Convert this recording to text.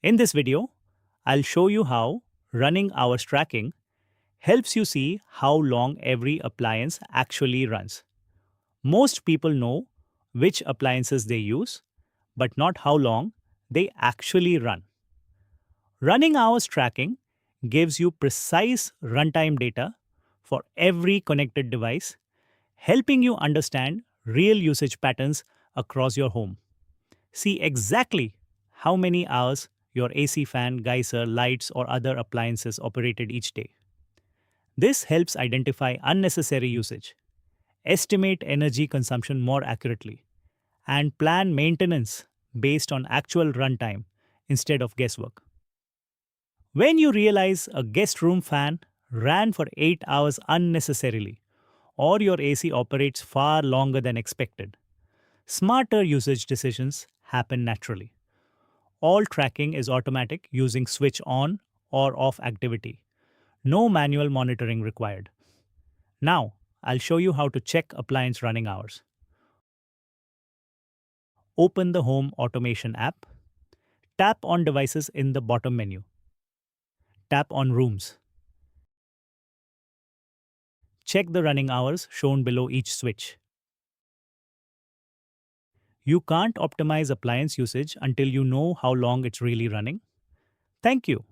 In this video, I'll show you how running hours tracking helps you see how long every appliance actually runs. Most people know which appliances they use, but not how long they actually run. Running hours tracking gives you precise runtime data for every connected device, helping you understand real usage patterns across your home. See exactly how many hours your AC fan, geyser, lights, or other appliances operated each day. This helps identify unnecessary usage, estimate energy consumption more accurately, and plan maintenance based on actual runtime instead of guesswork. When you realize a guest room fan ran for 8 hours unnecessarily, or your AC operates far longer than expected, smarter usage decisions happen naturally. All tracking is automatic using switch on or off activity. No manual monitoring required. Now, I'll show you how to check appliance running hours. Open the Home Automation app. Tap on Devices in the bottom menu. Tap on Rooms. Check the running hours shown below each switch. You can't optimize appliance usage until you know how long it's really running. Thank you.